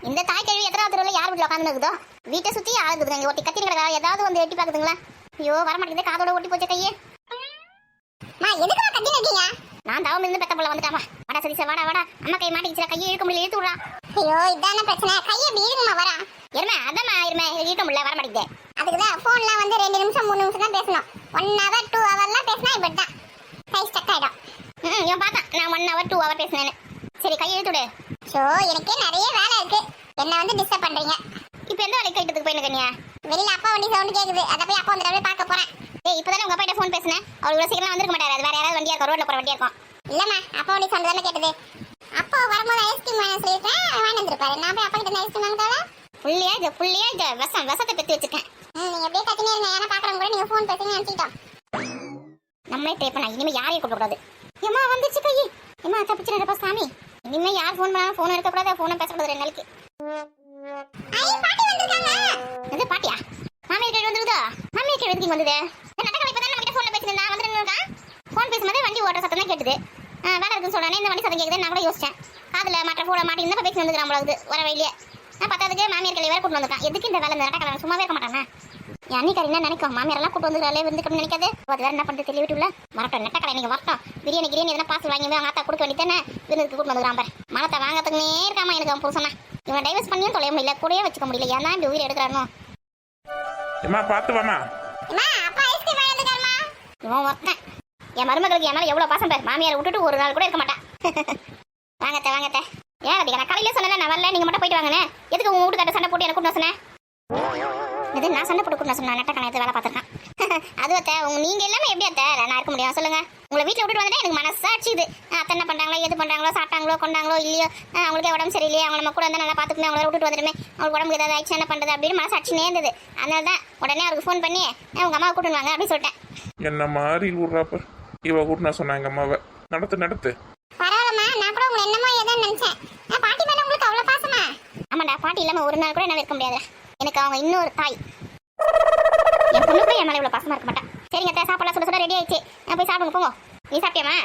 இந்த தாய் கழுவி எத்தனை தெருவில் யார் வீட்டில் உட்காந்து இருக்குதோ வீட்டை சுற்றி ஆகுதுங்க. இங்கே ஒட்டி கத்தி கிடக்கா ஏதாவது வந்து எட்டி பார்க்குதுங்களா? ஐயோ வர மாட்டேங்குது, காதோட ஒட்டி போச்சு கையே. நான் தவம் இருந்து பெத்த போல வந்துட்டாமா. வாடா சதீஷா வாடா வாடா. அம்மா கை மாட்டிக்கிச்சு, கையை இழுக்க முடியல, இழுத்து விடுறா. ஐயோ இதான பிரச்சனை, கையை எப்படி இழுக்குமா வரா? இருமே அதான் இருமே இழுக்க முடியல, வர மாட்டேங்குது. அதுக்குதான் போன்லாம் வந்து 2 நிமிஷம் 3 நிமிஷம் தான் பேசணும். 1 hour 2 hourலாம் பேசினா இப்படிதான் கை ஸ்டக் ஆயிடும். இவன் பார்த்தான் நான் 1 hour 2 hour பேசினேன்னு. சரி கையை இழுத்து விடு. ஸோ எனக்கே நிறைய வேலை இருக்கு, என்ன வந்து டிஸ்டர்ப் பண்றீங்க. இப்போ எந்த வேலைக்கு கைட்டத்துக்கு போயிருக்கீங்க? வெளியில அப்பா வண்டி சவுண்ட் கேக்குது, அதை போய் அப்பா வந்து பார்க்க போறேன். ஏய் இப்போதானே உங்க அப்பா கிட்ட ஃபோன் பேசினேன், அவர் இவ்வளோ சீக்கிரம் வந்திருக்க மாட்டாரு. அது வேற யாராவது வண்டியா இருக்கும், ரோட்ல போற வண்டியா இருக்கும். இல்லம்மா அப்பா வண்டி சவுண்ட் தானே கேட்டது. அப்பா வரும்போது ஐஸ்கிரீம் வாங்க சொல்லியிருக்கேன், வாங்கி வந்திருப்பாரு. நான் போய் அப்பா கிட்ட ஐஸ்கிரீம் வாங்கிட்டால புள்ளியா இது விஷத்தை பெற்று வச்சிருக்கேன். நீங்க எப்படியே கத்தினே இருங்க, ஏன்னா பாக்குறவங்க கூட நீங்க ஃபோன் பேசுங்க நினைச்சிட்டோம். நம்மளே ட்ரை பண்ணா இனிமே யாரையும் கூப்பிடக்கூடாது. ஏமா வந்துச்சு கை, ஏமா தப்பிச்சிருப்பா சாமி. இனிமே யார் ஃபோன் பண்ணாலும் ஃபோன் எடுக்கக்கூடாது, ஃபோனை பேசக்கூடாது 2 நாளைக்கு. பாட்டி வந்திருக்காங்க. எது பாட்டியா? மாமியார் கேட்டு வந்துருதா? மாமியார் கேட்டு எதுக்கு வந்தது? நடக்கல இப்பதான் நம்ம கிட்ட ஃபோன்ல பேசினா வந்துருக்கா. ஃபோன் பேசும்போது வண்டி ஓட்டுற சத்தம் தான் கேட்டுது. வேலை இருக்குன்னு சொல்றானே, இந்த வண்டி சத்தம் கேக்குது. நான் கூட யோசிச்சேன் காதுல மற்ற போட மாட்டி இந்த பேசி வந்துக்கிறான் போல வர வழியே. நான் பத்தாதுக்கு மாமியார் கிளை வேற கூட்டு வந்திருக்கான். எதுக்கு இந்த வேலை? இந்த நடக்கல சும்மாவே இருக்க மாட்டாங்க. என் அன்னிக்காரி என்ன நினைக்கும், மாமியார் எல்லாம் கூட்டு வந்துக்கிறாளே வந்துக்கணும்னு நினைக்காது. அது வேற என்ன பண்ணிட்டு தெரிய விட்டுல வரட்டும். நெட்டக்கடை நீங்க வரட்டும். பிரியாணி கிரியாணி எதனா பாசல் வாங்கி அவங்க ஆத்தா கொடுக்க வேண்டியதானே. விருந்துக்கு கூட்டு வந்துக்கிறான் பாரு. மனத்தை வாங்கறதுக்குனே இருக்காமா எனக்கு அவன் புருஷனா. இவன் டைவர்ஸ் பண்ணியும் தொலைய முடியல, கூடயே வச்சுக்க முடியல. ஏன்னா இப்படி உயிர் எடுக்கிறானோ. ஏமா பார்த்து வாமா. அப்பா ஐஸ்கிரீம் வாங்கி வந்திருக்காருமா. இவன் ஒருத்தன் என் மருமகளுக்கு என் மேல எவ்வளவு பாசம் பாரு. மாமியாரை விட்டுட்டு ஒரு நாள் கூட இருக்க மாட்டான். வாங்கத்த வாங்கத்த. ஏன் அதிக நான் காலையில சொன்னேன் நான் வரல, நீங்க மட்டும் போயிட்டு வாங்கண்ணே. எதுக்கு உங்க வீட்டுக்காட்ட சண்டை போட்டு எனக்கு கூட்டு சொன்னேன்? இது நான் சண்டை போட்டு கூட்டு சொன்னேன். நெட்ட கணக்கு வேலை பார்த்துருக்கேன். அது அத்தை நீங்க எல்லாமே எப்படி அத்தை நான் இருக்க முடியும் சொல்லுங்க? உங்களை வீட்டில் விட்டுட்டு வந்துட்டா எனக்கு மனசாட்சி இது. அத்தை என்ன பண்றாங்களோ எது பண்றாங்களோ சாப்பிட்டாங்களோ கொண்டாங்களோ இல்லையோ, அவங்களுக்கே உடம்பு சரியில்லையே, அவங்க நம்ம கூட வந்து நல்லா பார்த்துக்கணும், அவங்கள விட்டுட்டு வந்துடுமே, அவங்களுக்கு உடம்புக்கு ஏதாவது ஆயிடுச்சு என்ன பண்றது அப்படின்னு மனசாட்சி நேர்ந்தது. அதனால தான் உடனே அவருக்கு ஃபோன் பண்ணி உங்க அம்மாவை கூட்டு வாங்க அப்படின்னு சொல்லிட்டேன். என்ன மாதிரி விட்றாப்ப இவ கூட்டு நான் சொன்னேன் எங்க அம்மாவை. நடத்து பரவாயில்லம்மா, நான் கூட உங்களை என்னமோ ஏதோ நினைச்சேன். பாட்டி மேல உங்களுக்கு அவ்வளவு பாசமா? ஆமாண்டா, பாட்டி இல்லாம ஒரு நாள் கூட என்னால இருக்க முடியாது. எனக்கு அவங்க இன்னொரு தாய். என் பொண்ணு கூட என் மேல இவ்வளவு பாசமா இருக்க மாட்டேன். சரிங்க அத்தை சாப்பிடலாம், சுட ரெடி ஆயிடுச்சு. நான் போய் சாப்பிடுங்க போங்க. நீ சாப்பிட்டியாமா?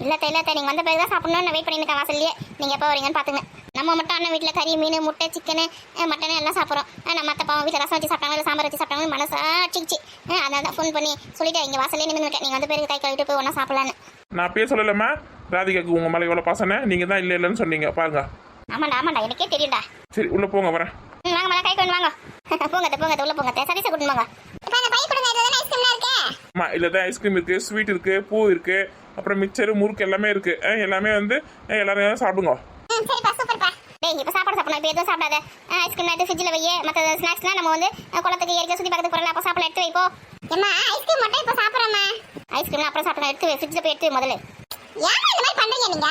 இல்லத்த நீங்க வந்த பிறகு தான் சாப்பிடணும்னு நான் வெயிட் பண்ணிருக்கேன் வாசல்லையே. நீங்க எப்போ வரீங்கன்னு பாத்துங்க. நம்ம மட்டும் அண்ணன் வீட்டுல கறி மீன் முட்டை சிக்கனு மட்டன் எல்லாம் சாப்பிட்றோம். நம்ம மற்ற பாவம் வீட்டில் ரசம் வச்சு சாப்பிட்டாங்க இல்லை சாம்பார் வச்சு சாப்பிட்டாங்க மனசாட்சிச்சு. அதனால தான் ஃபோன் பண்ணி சொல்லிட்டு இங்கே வாசல்லே நின்று நீங்க வந்து பிறகு கை கழுவிட்டு போய் ஒன்றா சாப்பிடலான்னு. நான் பேச சொல்லலம்மா. ராதிகாக்கு உங்க மேலே எவ்வளோ பாசனை நீங்க தான் இல்லைன்னு சொன்னீங்க பாருங்க. ஆமாண்டா எனக்கே தெரியும்டா. சரி உள்ள போங்க வரேன். வாங்க மேலே கை கழுவி வாங்க. போங்க உள்ள போங்க. சதீஷை கூட்டிட்டு வாங்க. இப்போ அந்த பை கொடுங்க, இதுல ஐஸ்கிரீம் இருக்கே. அம்மா இல்லை தான் ஐஸ்கிரீம் இருக்கு, ஸ்வீட் இருக்கு, பூ இருக்கு, அப்புறம் மிக்சரு முறுக்கு எல்லாமே இருக்கு. எல்லாமே வந்து எல்லாரும் சாப்பிடுங்க. சரிப்பா சூப்பர்ப்பா. டேய் இப்போ சாப்பாடு சாப்பிடணும். இப்போ எதுவும் சாப்பிடாத. ஐஸ்கிரீம் எடுத்து ஃப்ரிட்ஜில் வையே. மற்ற ஸ்நாக்ஸ்லாம் நம்ம வந்து குளத்துக்கு ஏற்க சுற்றி பார்க்கறதுக்கு போகிறோம். அப்போ சாப்பிட எடுத்து வைப்போ. ஏம்மா ஐஸ்கிரீம் மட்டும் இப்போ சாப்பிட்றோம்மா. ஐஸ்கிரீம் அப்புறம் சாப்பிடணும். எடுத்து ஃப்ரிட்ஜில் போய் எடுத்து முதல்ல. ஏன் இந்த மாதிரி பண்றீங்க நீங்க?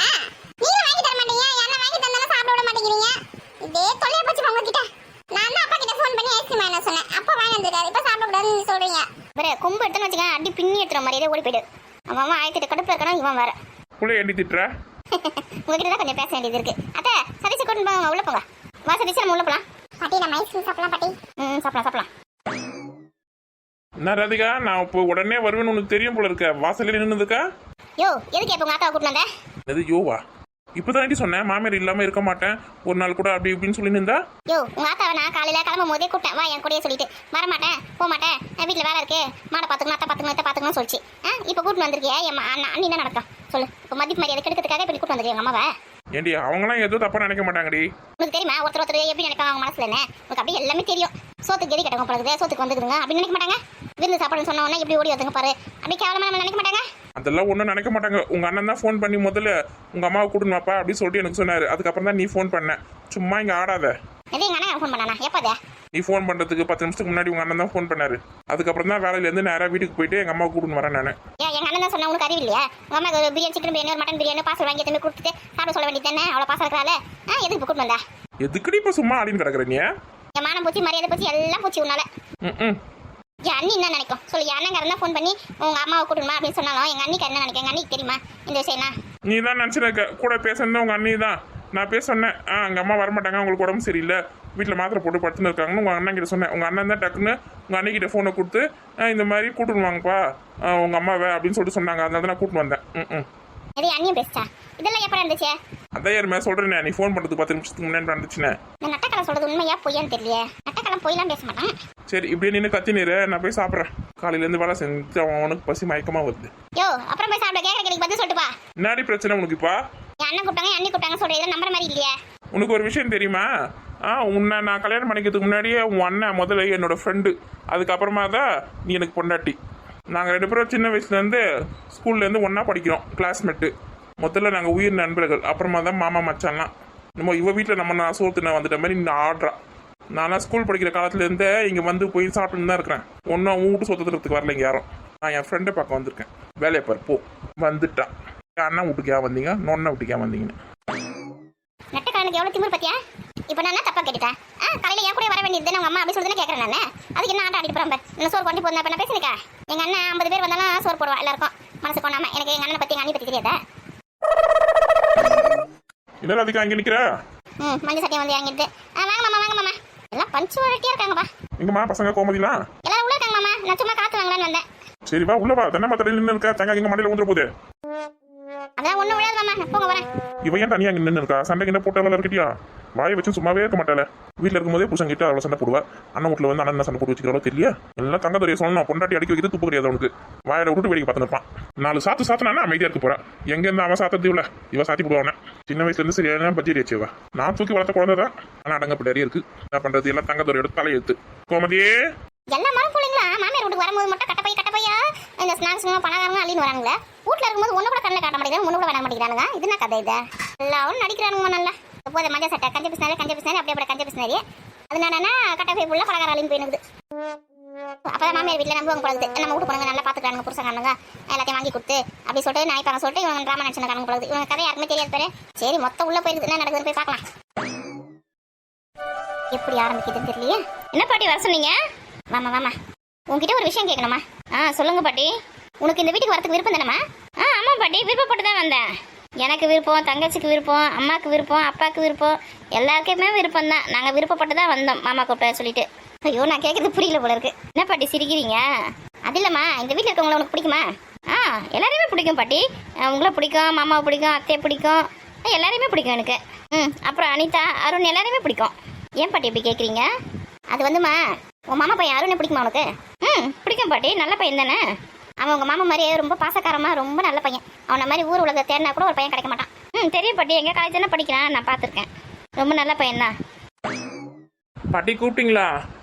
நீங்க வாங்கி தர மாட்டீங்க, யாரா வாங்கி தந்தாலும் சாப்பிட விட மாட்டேங்கிறீங்க. இதே தொல்லையா போச்சு உங்ககிட்ட. நான் தான் அப்பா கிட்ட ஃபோன் பண்ணி ஐஸ்கிரீம் வாங்க சொன்னேன். அப்பா வாங்கி வந்துட்டாரு. இப்போ சாப்பிட கூடாதுன்னு சொல்றீங்க. வேற கொம்பு எடுத்துன்னு வச்சுக்க அடி பின்னி எடுத்துற மாதிரியே ஓடி போயிடு. அவன் ஆயிரத்தி கடுப்பு இருக்கணும். இவன் வேற புள்ள எண்ணி திட்டுற. உங்ககிட்ட தான் கொஞ்சம் பேச வேண்டியது இருக்கு. அத்தை சதீஷை கூட்டிட்டு போங்க. உள்ள போங்க. வா சதீஷ் நம்ம உள்ள போலாம். பாட்டி நம்ம ஐஸ்கிரீம் சாப்பிடலாம் பாட்டி. சாப்பிடலாம். என்ன ராதிகா நான் இப்போ உடனே வருவேன்னு உனக்கு தெரியும் போல இருக்க. வாசல்ல நின்னுதுக்கா. யோ எதுக்கு இப்போ உங்க ஆத்தாவை கூட்டிட்டு வந்த? அது யோவா இப்போதான் சொன்னேன் மாமியார் இல்லாம இருக்க மாட்டேன் ஒரு நாள் கூட அப்படி இப்படின்னு சொல்லி நின்றா. யோ உங்க ஆத்தாவை நான் காலையில கிளம்பும் போதே கூப்பிட்டேன். வா என் கூடயே சொல்லிட்டு வர மாட்டேன் போக மாட்டேன், வீட்டில் வேலை இருக்கு, மாடை பார்த்துக்கணும் அத்தை பார்த்துக்கணும் சொல்லிச்சு. இப்போ கூட்டிட்டு வந்திருக்கியா? என் அண்ணி என்ன நடக்கும் சொல்லு. இப்போ மதிப்பு மரியாதை கெடுக்கிறதுக்காக இப்படி கூட்டு வந்திருக்கேன் எங்க அம்மாவை. ஏண்டி அவங்களாம் எதுவும் தப்பா நினைக்க மாட்டாங்கடி. உனக்கு தெரியுமா ஒருத்தர் எப்படி நினைப்பாங்க அவங்க மனசுல? என்ன உனக்கு அப்படியே எல்லாமே தெரியும். சோத்துக்கு கெதி கட்டங்க பழகுது, சோத்துக்கு வந்துக்குதுங்க அப்படின்னு நினைக்க மாட்டாங்க. விருந்து சாப்பாடுன்னு சொன்ன உடனே எப்படி ஓடி வந்துங்க பாரு. அப்படி கேவலமா நம்ம நினைக்க மாட்டாங்க. அதெல்லாம் ஒன்றும் நினைக்க மாட்டாங்க. உங்க அண்ணன் தான் ஃபோன் பண்ணி முதல்ல உங்க அம்மாவை கூட்டின்னு வாப்பா அப்படின்னு சொல்லிட்டு எனக்கு சொன்னாரு. அதுக்கப்புறம் தான் நீ ஃபோன் பண்ண. சும்மா இங்க ஆடாத. எது எங்க அண்ணன் ஃபோன் பண்ணானா? எப்போதே? நீ ஃபோன் பண்றதுக்கு 10 நிமிஷத்துக்கு முன்னாடி உங்க அண்ணன் தான் ஃபோன் பண்ணாரு. அதுக்கப்புறம் தான் வேலையில இருந்து நேரா வீட்டுக்கு போயிட்டு எங்க அம்மாவை கூட்டின்னு வரேன் நான். ஏன் எங்க அண்ணன் தான் சொன்னா உனக்கு அறிவு இல்லையா? உங்க அம்மா ஒரு பிரியாணி சிக்கன் பிரியாணி ஒரு மட்டன் பிரியாணி பார்சல் வாங்கி திரும்பி கொடுத்துட்டு சாப்பிட சொல்ல வேண்டியது தானே? அவ்வளோ பாசம் இருக்கிறாள். எதுக்கு கூட்டு வந்தா? எதுக்குடி இப்ப சும்மா ஆடின்னு கிடக்குற நீ? என் மானம் போச்சு, மரியாதை போச்சு, எல்லாம் போச்சு உன்னால. என் அண்ணி என்ன நினைக்கும் சொல்லு? என் அண்ணன் தான் ஃபோன் பண்ணி உங்க அம்மாவை கூட்டணுமா அப்படின்னு சொன்னாலும் எங்க அண்ணிக்கு என்ன நினைக்கும்? எங்க அண்ணிக்கு தெரியுமா இந்த விஷயம்னா? நீ தான் நினச்சிருக்க கூட பேசுறது உங்க அண்ணி தான். நான் பேச சொன்னேன். எங்கள் அம்மா வரமாட்டாங்க, அவங்களுக்கு உடம்பு சரியில்லை, வீட்டில் மாத்திரை போட்டு படுத்துன்னு இருக்காங்கன்னு உங்கள் அண்ணன் கிட்ட சொன்னேன். உங்கள் அண்ணன் தான் டக்குன்னு உங்கள் அண்ணிக்கிட்ட ஃபோனை கொடுத்து இந்த மாதிரி கூட்டின்னு வாங்கப்பா உங்கள் அம்மாவை அப்படின்னு சொல்லிட்டு சொன்னாங்க. அதனால தான் நான் கூட்டின்னு வந்தேன். எது அண்ணியும் பேசிச்சா? இதெல்லாம் எப்போ இருந்துச்சு? அதான் யாருமே சொல்றேனே, நீ ஃபோன் பண்றது 10 நிமிஷத்துக்கு முன்னாடி நடந்துச்சுனே. இந்த நட்டக்கலை சொல்றது உண்மையா பொய்யான்னு தெரியலையே. நட்டக்கலை பொய்லாம் பேச மாட்டான். சரி இப்படியே நின்று கத்தி நீரு, நான் போய் சாப்பிட்றேன். காலையில இருந்து வேலை செஞ்சு அவனுக்கு பசி மயக்கமா வருது. யோ அப்புறம் போய் சாப்பிட கேட்கற கேள்விக்கு பதில் சொல்லிட்டு பா. என்னடி பிரச்சனை உனக்கு இப்பா? என் அண்ணன் கூப்பிட்டாங்க அண்ணி கூப்பிட்டாங்க சொல்றது நம்புற மாதிரி இல்லையே. உனக்கு ஒரு விஷயம் தெரியுமா? உன்னை நான் கல்யாணம் பண்ணிக்கிறதுக்கு முன்னாடியே உன் அண்ணன் முதல்ல என்னோட ஃப்ரெண்டு, அதுக்கப்புறமா தான் நீ எனக்கு பொண்டாட்டி. நாங்கள் 2 பேரும் சின்ன வயசுலேருந்து ஸ்கூல்லேருந்து ஒன்றா படிக்கிறோம், கிளாஸ்மேட்டு. முதல்ல நாங்கள் உயிர் நண்பர்கள், அப்புறமா தான் மாமா மச்சான்லாம். நம்ம இவ வீட்டில் நம்ம நான் சோத்துன வந்துட்ட மாதிரி இந்த ஆடுறா. நான்லாம் ஸ்கூல் படிக்கிற காலத்துலேருந்தே இங்கே வந்து போய் சாப்பிட்டுன்னு தான் இருக்கிறேன். ஒன்றும் உன் வீட்டு சொத்துறதுக்கு வரல இங்கே யாரும். நான் என் ஃப்ரெண்டை பார்க்க வந்திருக்கேன். வேலையை பாரு போ. வந்துட்டான். என் அண்ணன் வீட்டுக்கு ஏன் வந்தீங்க, நொன்ன வீட்டுக்கு ஏன் வந்தீங்கன்னு. நட்டக்காரனுக்கு எவ்வளவு திமிரு பத்தியா? இப்போ நான் தப்பா கேட்டுட்டேன். காலையில என் கூட வர வேண்டியது உங்க அம்மா அப்படி சொல்லுதுன்னு கேட்கறேன் நான். அதுக்கு என்ன ஆட்ட ஆடிட்டு போறாங்க? என்ன சோறு கொண்டு போனா நான் பேசுறேன். எங்க அண்ணன் 50 பேர் வந்தாலும் சோறு போடுவா எல்லாருக்கும். மனசு கொண்டாம எனக்கு எங்க அண்ணனை பத்தி எங்க அண்ணி பத்தி தெரியாதா? என்ன அதுக்கு அங்கே நிற்கிற? மஞ்சள் சட்டியை வந்து வாங்கிட்டு வாங்க மாமா வாங்க மாமா. எல்லாம் பஞ்சுவாலிட்டியா இருக்காங்கப்பா. எங்கம்மா பசங்க கோமதிலாம்? எல்லாரும் உள்ள இருக்காங்க மாமா. நான் சும்மா காத்து வாங்கலான்னு வந்தேன். சரி வா உள்ள வா. தென்னை மரத்துல நின்று இருக்கா, தேங்காய் எங்க மண்டையில ஊந்துற போகுது. அதான் ஒன்றும் விடாது மாமா, நான் போங்க வரேன். இவன் ஏன் தனியாக நின்று இருக்கா? சண்டை கிட்ட போட்டாலும் இருக்கட்டியா? வாயை வச்சு சும்மாவே இருக்க மாட்டாளே. வீட்டில் இருக்கும்போதே புருஷன் கிட்ட அவ்வளோ சண்டை போடுவா. அண்ணன் வீட்டில் வந்து அண்ணன் சண்டை போட்டு வச்சுக்கிறோம் தெரியல. எல்லாம் தங்கத்துறையை சொல்லணும். பொண்டாட்டி அடிக்க வைக்கிறது துப்பு கிடையாது அவனுக்கு. வாயில விட்டு வேடிக்கை பார்த்து நிற்பான். 4 சாத்து சாத்தினா அமைதியாக இருக்க போறா. எங்கேருந்து அவன் சாத்தது இல்லை, இவன் சாத்தி போடுவானே. சின்ன வயசுலேருந்து சரியான பட்ஜெட் வச்சுவா. நான் தூக்கி வளர்த்த குழந்தை தான், ஆனால் அடங்கப்பட்டு இருக்கு. என்ன பண்றது, எல்லாம் தங்கத்துறையோட தலையெழுத்து. கோமதியே எல்லா மரம் பிள்ளைங்களா மாமியார் வீட்டுக்கு வரும்போது மட்டும் கட்டப்பையா இந்த ஸ்நாக்ஸ் பணக்காரங்க அள்ளின்னு வராங்களே. வீட்டில் இருக்கும்போது ஒன்று கூட கண்ணில் காட்ட மாட்டேங்கிறாங்க, ஒன்று கூட வர மாட்டேங்கிறானுங்க. இது என்ன கதை இது? எல்லாரும் நடிக்கிறானுங்க நல்லா. போத மஞ்சள் சட்டை கஞ்ச பிசினாரி அப்படியே கஞ்ச பிசினாரி. அது என்னன்னா கட்டப்பை புள்ள பணக்கார அள்ளின்னு போயினுக்குது. அப்பதான் மாமியார் வீட்டில் நம்புவாங்க போடுது. நம்ம வீட்டு போனாங்க நல்லா பார்த்துக்கிறானுங்க புருஷங்க எல்லாத்தையும் வாங்கி கொடுத்து அப்படி சொல்லிட்டு நாய்ப்பாங்க சொல்லிட்டு இவங்க டிராமா நினச்சிருக்காங்க போடுது. இவங்க கதை யாருக்குமே தெரியாது பாரு. சரி மொத்தம் உள்ள போயிருக்குது, என்ன நடக்குதுன்னு போய் பார்க்கலாம். எப்படி ஆரம்பிக்குதுன்னு தெரியலையே. என்ன பாட்டி வர சொன்னீங்க? வாமா வாமா, உங்ககிட்ட ஒரு விஷயம் கேட்கணுமா? சொல்லுங்க பாட்டி. உனக்கு இந்த வீட்டுக்கு வரதுக்கு விருப்பம் தானேம்மா? ஆமா பாட்டி, விருப்பப்பட்டு தான் வந்தேன். எனக்கு விருப்பம், தங்கச்சிக்கு விருப்பம், அம்மாவுக்கு விருப்பம், அப்பாவுக்கு விருப்பம், எல்லாருக்குமே விருப்பம் தான். நாங்கள் விருப்பப்பட்டு தான் வந்தோம் மாமா கூப்பிட்ட சொல்லிட்டு. ஐயோ நான் கேட்கறது புரியல போல இருக்கு. என்ன பாட்டி சிரிக்கிறீங்க? அது இல்லைம்மா, இந்த வீட்டில் இருக்கவங்கள உனக்கு பிடிக்குமா? எல்லாரையுமே பிடிக்கும் பாட்டி. உங்களை பிடிக்கும், மாமாவை பிடிக்கும், அத்தையை பிடிக்கும், எல்லாரையுமே பிடிக்கும் எனக்கு. அப்புறம் அனிதா, அருண் எல்லாரையுமே பிடிக்கும். ஏன் பாட்டி இப்படி கேட்குறீங்க? அது வந்துமா, உன் மாமா பையன் அருணை பிடிக்குமா உனக்கு? பிடிக்கும் பாட்டி, நல்ல பையன் தானே. அவன் உங்கள் மாமா மாதிரியே ரொம்ப பாசக்காரமாக ரொம்ப நல்ல பையன். அவனை மாதிரி ஊர் உலகத்தை தேடினா கூட ஒரு பையன் கிடைக்க மாட்டான். தெரியும் பாட்டி, எங்கள் காலேஜ் தானே படிக்கிறான், நான் பார்த்துருக்கேன். ரொம்ப நல்ல பையன் தான். பாட்டி கூப்பிட்டீங்களா?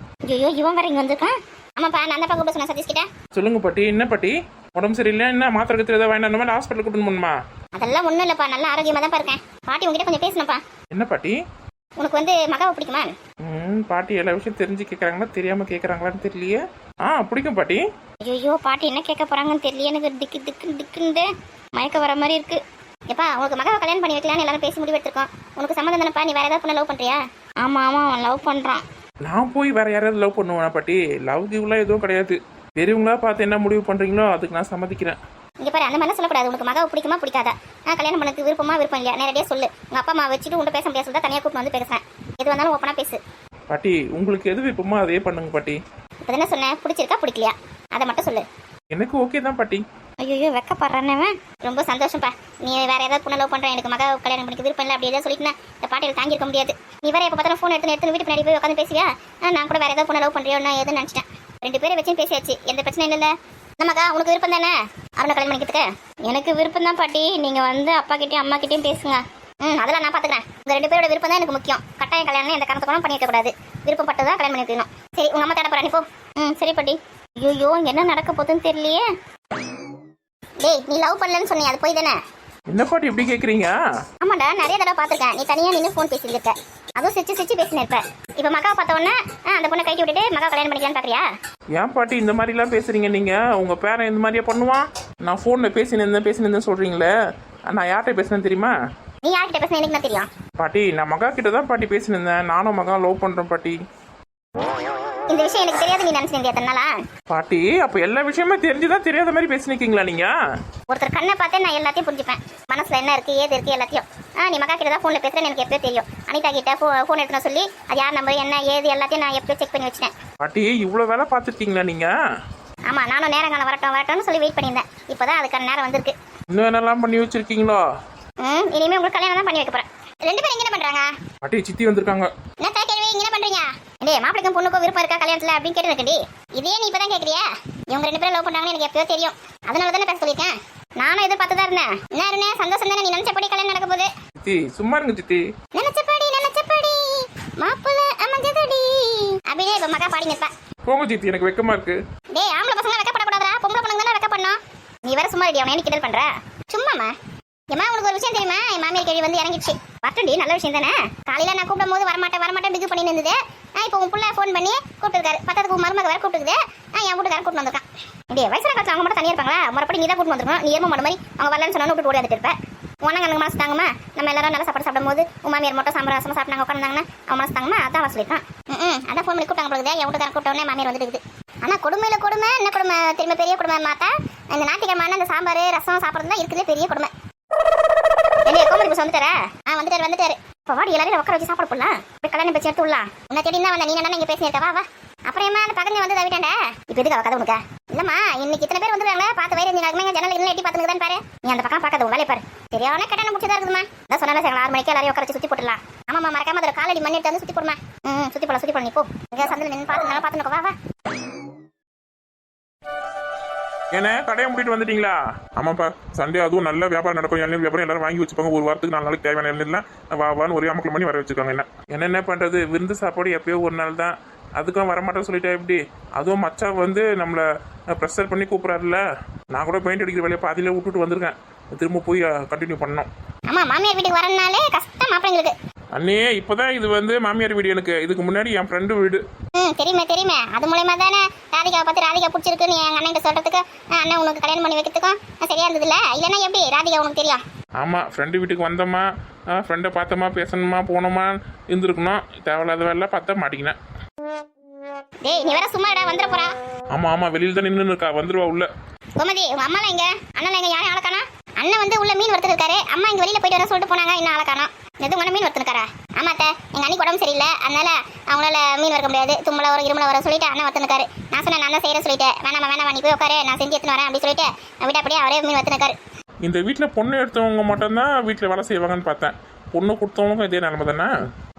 ஐயோ இவன் வேற இங்கே வந்திருக்கான். ஆமாப்பா, நான் தான் கூப்பிட்டு சொன்னேன் சதீஷ் கிட்ட. சொல்லுங்க பாட்டி. என்ன பாட்டி உடம்பு சரியில்லை? என்ன மாத்திரை கத்திரி ஏதாவது வாங்கிட்டு மாதிரி ஹாஸ்பிட்டல் கூட்டிட்டு போகணுமா? அதெல்லாம் ஒன்றும் இல்லைப்பா, நல்ல ஆரோக்கியமாக தான் இருக்கேன். பாட்டி உங்ககிட்ட கொஞ்சம் பேசணும்ப்பா. என்ன பாட்டி? உனக்கு வந்து மகாவை பிடிக்குமா? பாட்டி எல்லா விஷயம் தெரிஞ்சு கேட்குறாங்களா தெரியாம கேட்குறாங்களான்னு தெரியலையே. பிடிக்கும் பாட்டி. ஐயோ பாட்டி என்ன கேட்க போறாங்கன்னு தெரியல. எனக்கு திக்குன்னு மயக்க வர மாதிரி இருக்கு. எப்பா உனக்கு மகாவை கல்யாணம் பண்ணி வைக்கலான்னு எல்லாரும் பேசி முடிவு எடுத்துருக்கோம். உனக்கு சம்மந்தம் தானப்பா? நீ வேற ஏதாவது பொண்ணை லவ் பண்றியா? ஆமா அவன் லவ் பண்றான். நான் போய் வேற யாராவது லவ் பண்ணுவேன் பாட்டி? லவ் கிவ்லாம் எதுவும் கிடையாது. பெரியவங்களா பார்த்து என்ன முடிவு பண்றீங்களோ அதுக்கு நான் சம்மதிக்கிறேன். இங்க பாரு, அந்த மாதிரிலாம் சொல்லக்கூடாது. உனக்கு மகாவை பிடிக்குமா பிடிக்காதா? கல்யாணம் பண்ணதுக்கு விருப்பம் இல்லையா நேரடியா சொல்லு. உங்க அப்பா அம்மா வச்சுட்டு உன்ட்ட பேச முடியாது சொல்லிட்டு தனியாக கூப்பிட்டு வந்து பேசுறேன். எது வந்தாலும் ஓப்பனா பேசு பாட்டி. உங்களுக்கு எது விருப்பமோ அதே பண்ணுங்க பாட்டி. இப்போ என்ன சொன்னேன்? பிடிச்சிருக்கா பிடிக்கலையா அதை மட்டும் சொல்லு. எனக்கு ஓகே தான் பாட்டி. ஐயோ வெக்கப்படுறேன். ரொம்ப சந்தோஷம்ப்பா. நீ வேற ஏதாவது பொண்ணை லவ் பண்றேன், எனக்கு மகா கல்யாணம் பண்ணிக்க விருப்பம் இல்லை அப்படி ஏதாவது சொல்லிட்டுனா இந்த பாட்டியில் தாங்கிருக்க முடியாது. நீ வேற எப்போ பார்த்தாலும் ஃபோன் எடுத்து வீட்டு பின்னாடி போய் உட்காந்து பேசுவியா? நான் கூட வேற ஏதாவது பொண்ணை லவ் பண்றியோ நான் எதுன்னு நினச்சிட்டேன். 2 பேரை வச்சும் பேசியாச்சு, எந்த பிரச்சனையும் இல்லைல்ல. நம்மக்கா உனக்கு விருப்பம் தானே அவனை கல்யாணம் பண்ணிக்கிறதுக்கு? எனக்கு விருப்பம் தான் பாட்டி. நீங்க வந்து அப்பா கிட்டயும் அம்மா கிட்டயும் பேசுங்க. அதெல்லாம் நான் பாத்துக்கிறேன். உங்க 2 பேரோட விருப்பம் தான் எனக்கு முக்கியம். கட்டாயம் கல்யாணம் எந்த காரணத்துக்கும் பண்ணி வைக்க கூடாது. விருப்பப்பட்டதான் கல்யாணம் பண்ணி வைக்கணும். சரி உங்க அம்மா தேட போறா, நீ போ. சரி பாட்டி. ஐயோ என்ன நடக்க போகுதுன்னு தெரியலையே. டேய் நீ லவ் பண்ணலன்னு சொன்னீங்க, அது போய் தானே? என்ன பாட்டி இப்படி கேக்குறீங்க? ஆமாடா, நிறைய தடவை பாத்துருக்கேன். நீ தனியா நின்று ஃபோன் பேசிட்டு இருக்க, அதுவும் சிரிச்சு பேசினு இருப்ப. இப்ப மகாவை பார்த்த உடனே அந்த பொண்ணை கைட்டி விட்டுட்டு மகா கல்யாணம் பண்ணிக்கலான்னு பாக்குறியா? ஏன் பாட்டி இந்த மாதிரி எல்லாம் பேசுறீங்க நீங்க? உங்க பேரன் இந்த மாதிரியே பண்ணுவான்? நான் போன்ல பேசினேன் சொல்றீங்களே, நான் யார்கிட்ட பேசினேன் தெரியுமா? நீ யார்கிட்ட பேசின எனக்கு என்ன தெரியும்? பாட்டி நான் மகா கிட்ட தான் பாட்டி பேசினேன். நானும் மகா லவ் பண்றேன் பாட்டி. இந்த விஷயம் எனக்கு தெரியாது நீ நினைச்சிருந்தியா தன்னால? பாட்டி அப்ப எல்லா விஷயமே தெரிஞ்சுதான் தெரியாத மாதிரி பேசினிருக்கீங்களா நீங்க? ஒருத்தர் கண்ணை பார்த்தே நான் எல்லாத்தையும் புரிஞ்சுப்பேன். மனசுல என்ன இருக்கு ஏது இருக்கு எல்லாத்தையும். நீ மகா கிட்ட தான் ஃபோன்ல பேசுறேன்னு எனக்கு எப்பயோ தெரியும். அனிதா கிட்ட ஃபோன் எடுக்கணும் சொல்லி அது யார் நம்பர் என்ன ஏது எல்லாத்தையும் நான் எப்பயோ செக் பண்ணி வச்சிட்டேன். பாட்டி இவ்வளவு வேலை பார்த்துருக்கீங்களா நீங்க? ஆமா, நானும் நேரம் காலம் வரட்டும்னு சொல்லி வெயிட் பண்ணியிருந்தேன். இப்பதான் அதுக்கான நேரம் வந்திருக்கு. இன்னும் என்னெல்லாம் பண்ணி வச்சிருக்கீங்களோ? இனிமே உங்களுக்கு கல்யாணம் தான் பண்ணி வைக்க போறேன். 2 பேரும் என்ன பண்றாங்க? பாட்டி சித்தி வந்திருக்காங்க. என்ன கேள்வி என்ன பண்றீங்க? டேய் மாப்பிளைக்கும் பொண்ணுக்கும் விருப்பம் இருக்கா கல்யாணத்துல அப்படின்னு கேட்டுருக்கேன்டி. இதே நீ இப்பதான் கேக்குறியா? இவங்க 2 பேரும் லவ் பண்றாங்கன்னு எனக்கு எப்பயோ தெரியும். அதனால தானே பேச சொல்லிருக்கேன். நானும் எதிர்பார்த்து தான் இருந்தேன். என்ன இருந்தே சந்தோஷம் தானே, நீ நினைச்சபடி கல்யாணம் நடக்க போகுது. சித்தி சும்மா இருங்க சித்தி. நினைச்சபடி மாப்பிள்ளை அமைஞ்சதடி அப்படியே இப்ப மகா பாடி நிற்பேன். போங்க சித்தி, எனக்கு வெக்கமா இருக்கு. டேய் ஆம்பளை பசங்க வெக்கப்படக்கூடாதா? பொம்பளை பொண்ணுங்க தானே வெக்கப்படணும். நீ வேற சும்மா ரெடி அவனை என்ன கிண்டல் பண்ற? சும்மாமா ஏமா உனக்கு ஒரு விஷயம் தெரியுமா? என் மாமியார் கேள்வி வந்து இறங்கிடுச்சு. வரட்டும்டி, நல்ல விஷயம் தானே. காலையில நான் கூப்பிடும் போது வரமாட்டேன் பிகு பண்ணி இருந்தது. இப்போ உன் புள்ள ஃபோன் பண்ணி கூப்பிட்டுருக்காரு. பத்தத்துக்கு மருமக வேற கூப்பிட்டுக்குது. என் வீட்டுக்காரன் கூப்பிட்டு வந்திருக்கான். இப்படி வயசான காலத்தில் அவங்க மட்டும் தனியாக இருப்பாங்களா? முறைப்படி நீ தான் கூப்பிட்டு வந்துருக்கணும். நீ ஏமா மாதிரி அவங்க வரலன்னு சொன்னா விட்டு ஓடி வந்துட்டு இருப்பேன். உனக்கு எனக்கு மனசு தாங்கம்மா. நம்ம எல்லாரும் நல்லா சாப்பாடு சாப்பிடும் போது உன் மாமியார் மட்டும் சாம்பார் ரசமா சாப்பிட்டாங்க உட்காந்தாங்கன்னா அவன் மனசு தாங்கம்மா. அதான் வர சொல்லிட்டான். அதான் ஃபோன் பண்ணி கூப்பிட்டாங்க போகுது. என் வீட்டுக்காரன் கூப்பிட்டோன்னே மாமியார் வந்துட்டு. ஆனால் கொடுமையில கொடுமை என்ன கொடுமை திரும்ப பெரிய கொடுமை மாத்தா. இந்த ஞாயிற்றுக்கிழமை அந்த சாம்பார் ரசம் சாப்பிட்றது தான் இருக்குதுலே பெரிய கொடுமை. என்ன கோமதி பஸ் வந்துட்டாரா? வந்துட்டாரு. இப்போ வாடி எல்லாரும் உட்கார வச்சு சாப்பாடு போடலாம். இப்படி கல்யாணம் பேச்சு எடுத்து விடலாம். உன்னை தேடி தான் வந்தேன். நீ என்ன இங்கே பேசியிருக்கா? வா அப்புறம் ஏமா அந்த பக்கத்துல வந்து தவிட்டாண்டா. இப்போ எதுக்கு அவ கதை உனக்கா? இல்லம்மா இன்னைக்கு இத்தனை பேர் வந்துருக்காங்க. பார்த்து வயிறு நீங்க ஜன்னல் இல்லை எட்டி பார்த்துதான் பாரு. நீ அந்த பக்கம் பார்க்காத வேலையை பாரு. சரியான கட்டணம் முடிச்சதா இருக்குதுமா. அதான் சொன்னால 6 மணிக்கு எல்லாரையும் உட்கார வச்சு சுத்தி போட்டுலாம். ஆமாம்மா மறக்காம அதில் காலடி மண்ணி எடுத்து வந்து சுத்தி போடுமா. சுத்தி போட நீ போ. எங்க சந்தில் நின்று பார்த்துக்கோ. வா ஏன்னா கடையை முடிட்டு வந்துட்டீங்களா? ஆமாப்பா, சண்டே அதுவும் நல்ல வியாபாரம் நடக்கும். எல்லாம் வியாபாரம் எல்லாரும் வாங்கி வச்சுப்பாங்க. ஒரு வாரத்துக்கு 4 நாளைக்கு தேவையான எல்லாம் வான்னு ஒரு 50 மணி வர வச்சுருக்காங்க. என்ன பண்ணுறது, விருந்து சாப்பாடு எப்பயோ ஒரு நாள் தான். அதுக்கும் வரமாட்டேன்னு சொல்லிட்டா எப்படி? அதுவும் மச்சா வந்து நம்மளை ப்ரெஷர் பண்ணி கூப்பிட்றாருல. நான் கூட பெயிண்ட் அடிக்கிற வேலையை பாதியிலே விட்டுட்டு வந்திருக்கேன். திரும்ப போய் கண்டினியூ பண்ணணும். ஆமா மாமியார் வீட்டுக்கு வரனாலே கஷ்டம் மாப்பிள்ளைங்களுக்கு. அண்ணே இப்போதான் இது வந்து மாமியார் வீடு. எனக்கு இதுக்கு முன்னாடி என் ஃப்ரெண்டு வீடு. தெரியுமே. அது மூலமா தானே ராதிகாவை பார்த்து ராதிகா பிடிச்சிருக்குன்னு என் அண்ணன் சொல்றதுக்கு அண்ணன் உனக்கு கல்யாணம் பண்ணி வைக்கிறதுக்கும் சரியா இருந்தது இல்ல? இல்லைன்னா எப்படி ராதிகா உனக்கு தெரியும்? ஆமா, ஃப்ரெண்டு வீட்டுக்கு வந்தோமா, ஃப்ரெண்டை பார்த்தோமா, பேசணுமா, போனோமா இருந்திருக்கணும். தேவையில்லாத வேலை பார்த்தா மாட்டிக்கினேன். டேய் நீ வேற சும்மா வந்துட போறா. ஆமா வெளியில தான் நின்று இருக்கா. வந்துருவா உள்ள. கோமதி உங்க அம்மாலாம் எங்க? அண்ணன் எங்க? யாரும் ஆளக்கானா? அண்ணன் வந்து உள்ள மீன் வறுத்து இருக்காரு. அம்மா இங்க வெளியில போயிட்டு வர சொல்லிட்டு போனாங்க. இன்னும் ஆளக்கானா? எது உங்க மீன் வறுத்துருக்காரா? ஆமாத்த எங்க அண்ணி உடம்பு சரியில்லை. அதனால அவங்களால மீன் வறுக்க முடியாது. தும்மல வர இருமல வர சொல்லிட்டு அண்ணன் வறுத்துருக்காரு. நான் சொன்னேன் நான் தான் செய்யற சொல்லிட்டேன். வேணாமா நீ போய் உட்காரு, நான் செஞ்சு எடுத்துன்னு வரேன் அப்படி சொல்லிட்டு விட அப்படியே அவரே மீன் வறுத்துருக்காரு. இந்த வீட்டில் பொண்ணு எடுத்தவங்க மட்டும்தான் வீட்டில் வேலை செய்வாங்கன்னு பார்த்தேன். பொண்ணு கொடுத்தவங்க இதே நிலைமை தானே?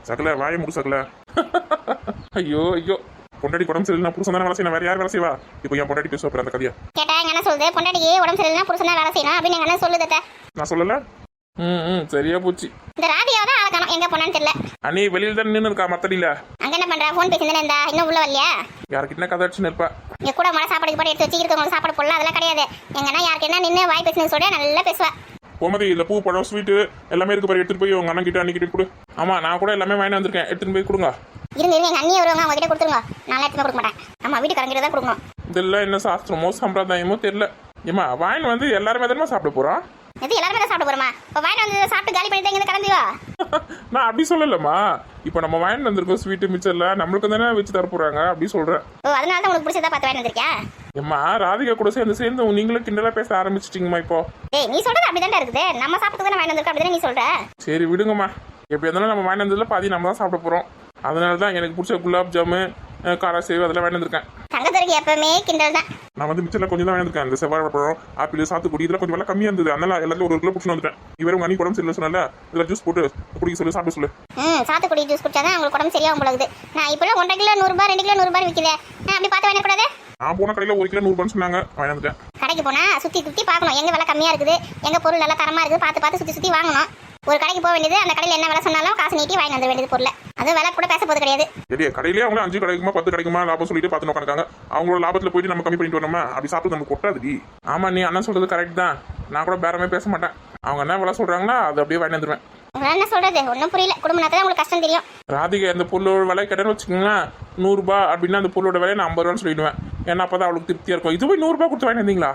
சகல வாய முடி சகல. ஐயோ பொண்டாடி உடம்பு சரியில்லை புருஷன் தானே வேலை செய்யணும். வேற யார் வேலை செய்வா? இப்போ என் பொண்டாடி பேசுவா அந்த கதையா கேட்டா எங்க என்ன சொல்லுது? பொண்டாடிக்கு உடம்பு சரியில்லை புருஷன் தான் வேலை செய்யணும் அப்படின்னு எங்க என்ன சொல்லுது? நான் சொல்லல. சரியா போச்சு. இந்த ராதிகாவை தான் ஆளக்கணும். எங்க போனான்னு தெரியல. அண்ணி வெளியில தான் நின்று இருக்கா மத்தடியில. அங்க என்ன பண்றா? ஃபோன் பேசியிருந்தேன். இருந்தா இன்னும் உள்ள வரலையா? யாருக்கிட்ட கதை அடிச்சுன்னு இருப்பா. இங்க கூட மழை சாப்பாடு போட்டு எடுத்து வச்சு இருக்கவங்களுக்கு சாப்பாடு போடலாம் அதெல்லாம் கிடையாது. எங்கன்னா யாருக்கு என்ன நின்று வாய் பேசுன்னு சொல்ல நல்லா பேசுவா. கோமதி இந்த பூ பழம் ஸ்வீட்டு எல்லாமே இருக்கு பாரு. எடுத்துட்டு போய் உங்க அண்ணன் கிட்ட அன்னிக்கிட்ட கொடு. ஆமா நான் கூட எல்லாமே வாங்கி வந்திருக்கேன். எடுத்துட்டு போய் கொடுங்க. இருங்க எங்க அண்ணியை வருவாங்க அவங்க கிட்ட கொடுத்துருங்க. நான் எடுத்துமே கொடுக்க மாட்டேன். ஆமா வீட்டு கரங்கிட்ட தான் கொடுக்கணும். இதெல்லாம் என்ன சாஸ்திரமோ சம்பிரதாயமோ தெரியல. ஏமா வாங்கி வந்து எல்லாருமே தானே சாப்பிட போறோம். எது எல்லாருமே தான் சாப்பிட போறோமா? இப்போ வாங்கி வந்து சாப்பிட்டு காலி பண்ணிட்டு இங்க கிளம்பி வா. நான் அப்படி சொல்லலம்மா. இப்போ நம்ம வாங்கி வந்திருக்கோம் ஸ்வீட்டு மிச்சர்ல நம்மளுக்கு தானே வச்சு தர போறாங்க அப்படி சொல்றேன். ஓ அதனால தான் உங்களுக்கு பிடிச்சதா பார்த்து வாங்கி வந்திருக்கியா? ஏம்மா ராதிகா கூட சேர்ந்து நீங்களும் கிண்டலா பேச ஆரம்பிச்சிட்டீங்கம்மா இப்போ. ஏய் நீ சொல்றது அப்படிதான்டா இருக்குது. நம்ம சாப்பிட்டு தானே வாங்கி வந்திருக்கோம் அப்படிதானே நீ சொல்ற. சரி விடுங்கம்மா. எப்போ இருந்தாலும் நம்ம வாங்கி வந்ததுல பாதி நம்ம தான் சாப்பிட போறோம். அதனால தான் எனக்கு பிடிச்ச குலாப் ஜாமு காரா சேவ் அதெல்லாம் வாங்கி வந்திருக்கேன். தங்கத்துக்கு எப்பவுமே கிண்டல் தான். நான் வந்து மிச்சர்ல கொஞ்சம் தான் வாங்கி வந்திருக்கேன். இந்த செவ்வாழை பழம் ஆப்பிள் சாத்துக்குடி இதெல்லாம் கொஞ்சம் விலை கம்மியா இருந்தது. அதனால எல்லாத்தையும் 1 கிலோ பிடிச்சி வந்துட்டேன். இவரு உங்க அண்ணி உடம்பு சரியில்லை சொன்னால இதுல ஜூஸ் போட்டு குடிக்க சொல்லு சாப்பிட சொல்லு. சாத்துக்குடி ஜூஸ் குடிச்சாதான் உங்களுக்கு உடம்பு சரியாகும் போல இருக்குது. நான் இப்போ 1.5 கிலோ 100 ரூபாய் 2 கிலோ 100 ரூபாய் விற்குது. அப்படி பார்த்து வாங்க கூடாது. நான் போன கடையில் 1 கிலோ 100 ரூபான்னு சொன்னாங்க. வாங்கி வந்துட்டேன். கடைக்கு போனா சுத்தி பார்க்கணும் எங்க விலை கம்மியா இருக்குது எங்க பொருள் நல்லா தரமா இருக்குது பார்த்து சுத்தி வாங்கணும். ஒரு கடைக்கு போக வேண்டியது அந்த கடையில் என்ன விலை சொன்னாலும் காசு நீட்டி வாங்கி வந்துட வேண்டியது பொருள். அது விலை கூட பேச போது கிடையாது. சரியா கடையிலேயே அவங்க 5 கிடைக்குமா 10 கிடைக்குமா லாபம் சொல்லிட்டு பார்த்து உட்காந்துருக்காங்க. அவங்களோட லாபத்தில் போயிட்டு நம்ம கம்மி பண்ணிட்டு வரணுமா? அப்படி சாப்பிட்டு நமக்கு கொட்டாதுடி. ஆமா நீ அண்ணன் சொல்றது கரெக்ட் தான். நான் கூட பேரமே பேச மாட்டேன். அவங்க என்ன விலை சொல்றாங்களா அதை அப்படியே வாங்கி வந்துடுவேன். என்ன சொல்றது ஒன்றும் புரியல. குடும்பத்தில் உங்களுக்கு கஷ்டம் தெரியும். ராதிகா இந்த பொருளோட விலை கேட்டேன்னு வச்சுக்கோங்களேன் 100 ரூபாய் அப்படின்னா அந்த பொருளோட விலையை நான் 50 ரூபான்னு சொல்லிடுவேன். ஏன்னா அப்பதான் அவளுக்கு திருப்தியா இருக்கும். இது போய் 100 ரூபாய் கொடுத்து வாங்கி வந்தீங்களா?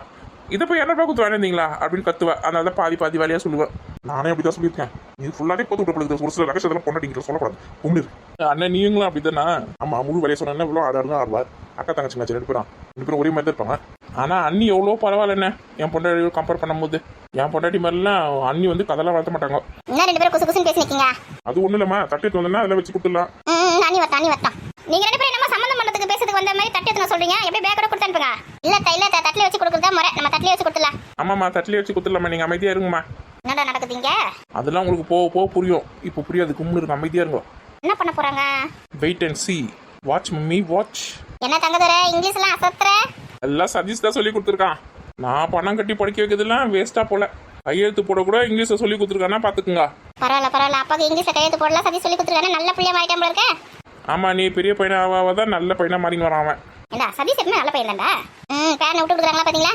இதை போய் 200 ரூபாய் கொடுத்து வாங்கி வந்தீங்களா அப்படின்னு கத்துவேன். அதனால தான் பாதி வேலையா சொல்லுவேன். நானே அப்படிதான் சொல்லியிருக்கேன். இது ஃபுல்லாவே போட்டு விடப்படுது. ஒரு சில ரகசியத்தெல்லாம் பொண்டாட்டிங்கிற சொல்லக்கூடாது. கும்பிடு அண்ணன் நீங்களும் அப்படிதானா? ஆமா முழு வேலையை சொன்னா இவ்வளோ ஆடாருங்க ஆடுவார். அக்கா தங்கச்சிங்க 2 பேரும் ஒரே மாதிரி தான் இருப்பாங்க. ஆனா அண்ணி எவ்வளோ பரவாயில்ல என்ன என் பொண்டாட்டி கம்பேர் பண்ணும்போது. என் பொண்டாட்டி மாதிரிலாம் அண்ணி வந்து கதெல்லாம் வளர்த்த மாட்டாங்க. என்ன 2 பேரும் குசு பேசி நிக்கீங்க? அது ஒண்ணு இல்லம்மா. தட்டு வந்தா அதில் வச்சு கொடுத்துடலாம். அண்ணி வரட்டும். நீங்க 2 பேரும் என்னமா சம்பந்தம் பண்றதுக்கு பேசுறதுக்கு வந்த மாதிரி தட்டு எடுத்து சொல்றீங்க. எப்படி பேக்கோட கொடுத்து அனுப்புங்க. இல்ல தட்டுல வச்சு கொடுக்குறதா முறை. நம்ம தட்டுல வச்சு கொடுத்துடலாம். ஆமாம்மா தட்டுல வச்சு கொடுத்துடலாமா? நீங்க அமைதியா இருங்கம்மா. என்னடா நடக்குதுங்க? அதெல்லாம் உங்களுக்கு போக போக புரியும். இப்போ புரியாது, கும்முன்னு இருக்கு, அமைதியாக இருங்க. என்ன பண்ண போறாங்க? Wait and see. Watch mummy watch. என்ன தங்கதுரை இங்கிலீஷ்லாம் அசத்துற? எல்லாம் சதீஷ் தான் சொல்லி கொடுத்துருக்கான். நான் பணம் கட்டி படிக்க வைக்கிறதுலாம் வேஸ்ட்டாக போல. கையெழுத்து போட கூட இங்கிலீஷை சொல்லி கொடுத்துருக்கானா பார்த்துக்குங்க. பரவாயில்ல அப்பாவுக்கு இங்கிலீஷ்ல கையெழுத்து போடலாம் சதி சொல்லி கொடுத்துருக்கானே, நல்ல பிள்ளைய மாறிட்டேன் போல இருக்க. ஆமாம், நீ பெரிய பையனாக தான் நல்ல பையனாக மாறின்னு வரான் அவன். ஏண்டா சதீஷ் எப்பவுமே நல்ல பையன் தான்டா. பேரனை விட்டு கொடுக்குறாங்களா பாத்தீங்களா?